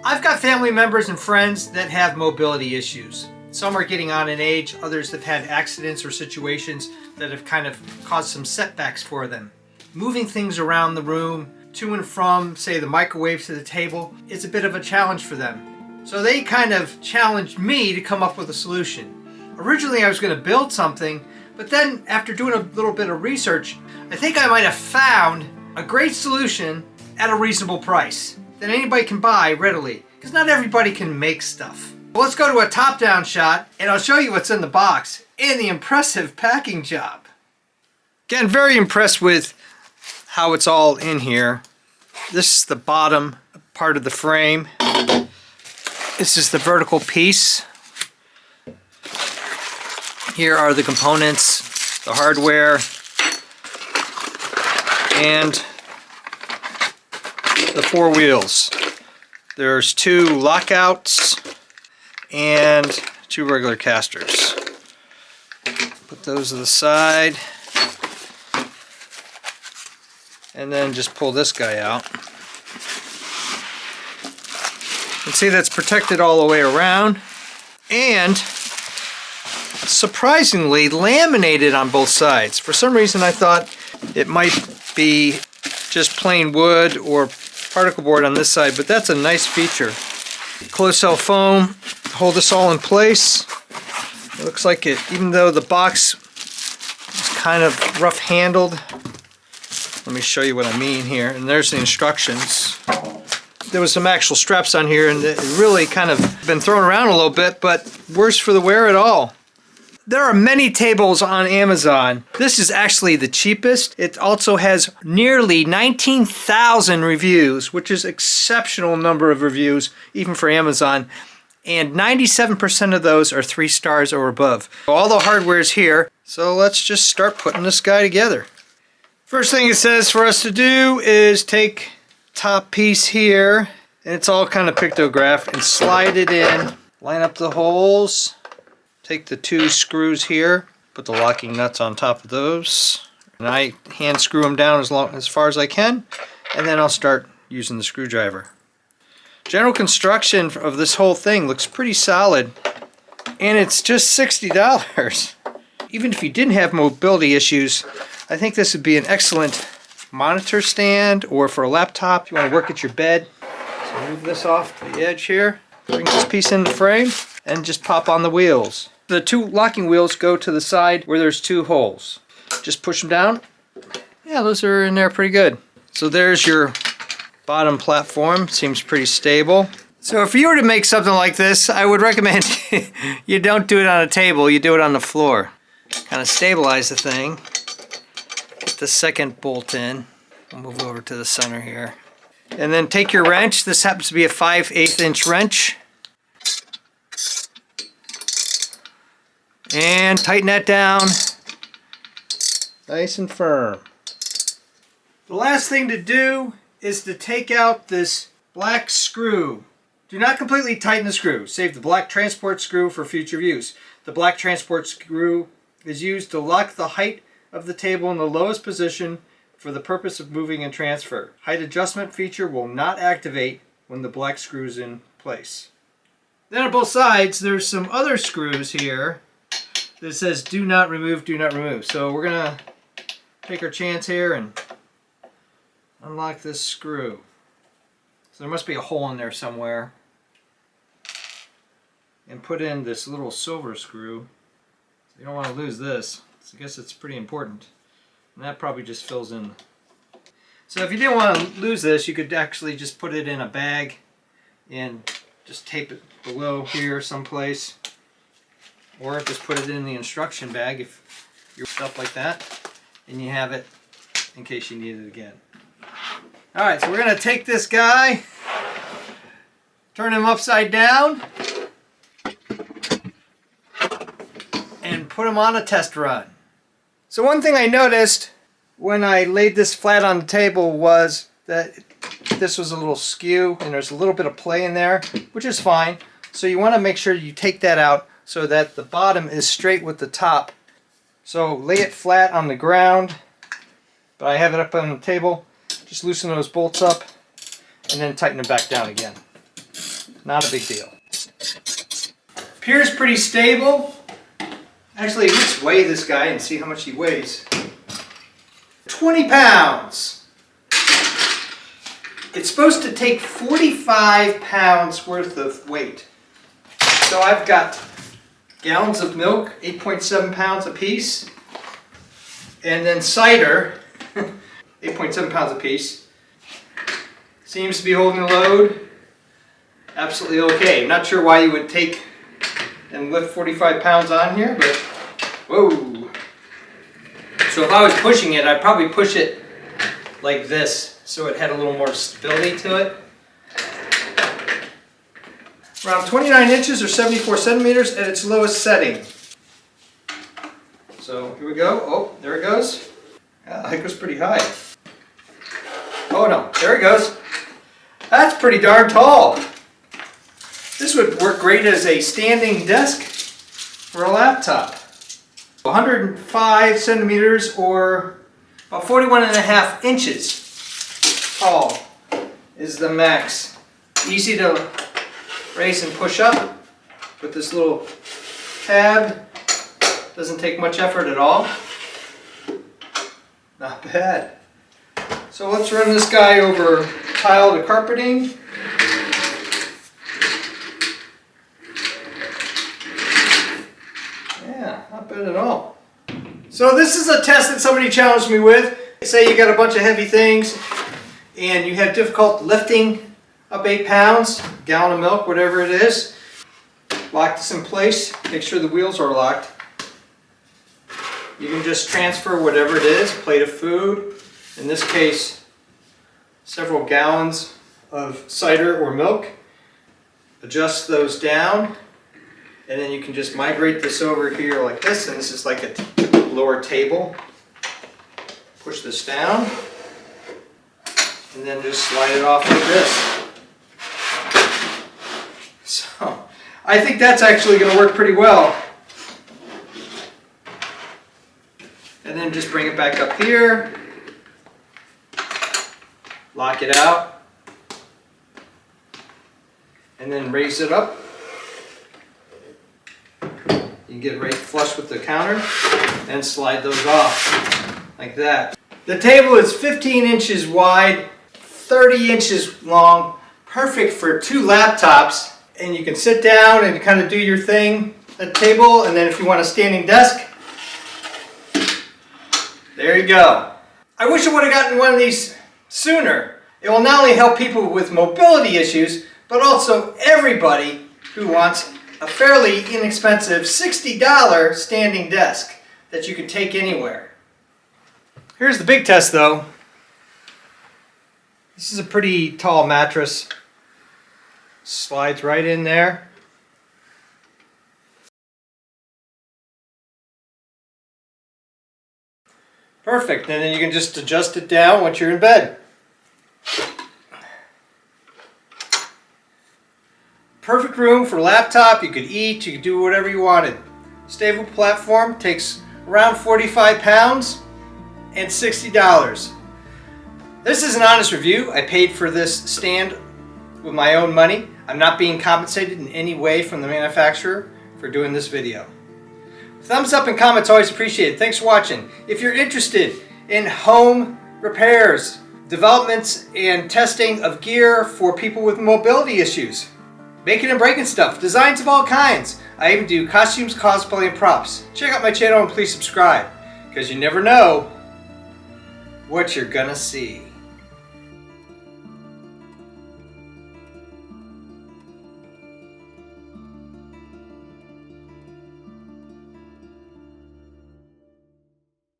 I've got family members and friends that have mobility issues. Some are getting on in age, others have had accidents or situations that have kind of caused some setbacks for them. Moving things around the room, to and from, say, the microwave to the table, is a bit of a challenge for them. So they kind of challenged me to come up with a solution. Originally I was going to build something, but then after doing a little bit of research, I think I might have found a great solution at a reasonable price that anybody can buy readily, because not everybody can make stuff. Well, let's go to a top-down shot and I'll show you what's in the box and the impressive packing job. Again, very impressed with how it's all in here. This is the bottom part of the frame. This is the vertical piece. Here are the components, the hardware, and the four wheels. There's two lockouts and two regular casters. Put those to the side and then just pull this guy out. You can see that's protected all the way around and surprisingly laminated on both sides. For some reason I thought it might be just plain wood or particle board on this side, but that's a nice feature. Closed cell foam to hold this all in place. It looks like it, even though the box is kind of rough handled. Let me show you what I mean here. And there's the instructions. There was some actual straps on here and it really kind of been thrown around a little bit, but worse for the wear at all. There are many tables on Amazon. This is actually the cheapest. It also has nearly 19,000 reviews, which is an exceptional number of reviews, even for Amazon. And 97% of those are 3 stars or above. All the hardware is here, so let's just start putting this guy together. First thing it says for us to do is take top piece here, and it's all kind of pictographed, and slide it in. Line up the holes. Take the 2 screws here, put the locking nuts on top of those, and I hand screw them down as far as I can, and then I'll start using the screwdriver. General construction of this whole thing looks pretty solid, and it's just $60. Even if you didn't have mobility issues, I think this would be an excellent monitor stand, or for a laptop you want to work at your bed. So move this off the edge here, bring this piece in the frame, and just pop on the wheels. The 2 locking wheels go to the side where there's 2 holes. Just push them down. Yeah, those are in there pretty good. So there's your bottom platform. Seems pretty stable. So if you were to make something like this, I would recommend you don't do it on a table, you do it on the floor. Kind of stabilize the thing. Get the second bolt in. I'll move over to the center here. And then take your wrench. This happens to be a 5/8 inch wrench. And tighten that down nice and firm. The last thing to do is to take out this black screw. Do not completely tighten the screw. Save the black transport screw for future use. The black transport screw is used to lock the height of the table in the lowest position for the purpose of moving and transfer. Height adjustment feature will not activate when the black screw is in place. Then on both sides there's some other screws here that says do not remove, do not remove. So we're gonna take our chance here and unlock this screw. So there must be a hole in there somewhere. And put in this little silver screw. So you don't want to lose this. So I guess it's pretty important. And that probably just fills in. So if you didn't want to lose this, you could actually just put it in a bag and just tape it below here someplace. Or just put it in the instruction bag if you're stuff like that, and you have it in case you need it again. Alright, so we're going to take this guy, turn him upside down, and put him on a test run. So one thing I noticed when I laid this flat on the table was that this was a little skew, and there's a little bit of play in there, which is fine. So you want to make sure you take that out so that the bottom is straight with the top. So lay it flat on the ground, but I have it up on the table. Just loosen those bolts up and then tighten them back down again. not a big deal. Appears pretty stable. Actually, let's weigh this guy and see how much he weighs. 20 pounds. It's supposed to take 45 pounds worth of weight. So I've got gallons of milk, 8.7 pounds a piece, and then cider, 8.7 pounds a piece. Seems to be holding the load absolutely okay. I'm not sure why you would take and lift 45 pounds on here, but whoa. So if I was pushing it, I'd probably push it like this so it had a little more stability to it. Around 29 inches or 74 centimeters at its lowest setting. So here we go. Oh, there it goes. Ah, it goes pretty high. Oh no, there it goes. That's pretty darn tall. This would work great as a standing desk for a laptop. 105 centimeters or about 41.5 inches tall is the max. Easy to raise and push up with this little tab. Doesn't take much effort at all. Not bad. So let's run this guy over tile to carpeting. Yeah, not bad at all. So this is a test that somebody challenged me with. Say you got a bunch of heavy things and you have difficulty lifting up 8 pounds, gallon of milk, whatever it is. Lock this in place, make sure the wheels are locked. You can just transfer whatever it is, a plate of food, in this case several gallons of cider or milk. Adjust those down, and then you can just migrate this over here like this, and this is like a lower table. Push this down, and then just slide it off like this. So, I think that's actually going to work pretty well. And then just bring it back up here, lock it out, and then raise it up. You can get right flush with the counter and slide those off like that. The table is 15 inches wide, 30 inches long, perfect for 2 laptops, and you can sit down and kind of do your thing at the table, and then if you want a standing desk, there you go. I wish I would have gotten one of these sooner. It will not only help people with mobility issues, but also everybody who wants a fairly inexpensive $60 standing desk that you can take anywhere. Here's the big test though. This is a pretty tall mattress. Slides right in there. Perfect, and then you can just adjust it down once you're in bed. Perfect room for a laptop. You could eat, you could do whatever you wanted. Stable platform, takes around 45 pounds and $60. This is an honest review. I paid for this stand with my own money. I'm not being compensated in any way from the manufacturer for doing this video. Thumbs up and comments always appreciated. Thanks for watching. If you're interested in home repairs, developments, and testing of gear for people with mobility issues, making and breaking stuff, designs of all kinds. I even do costumes, cosplay, and props. Check out my channel and please subscribe, because you never know what you're gonna see.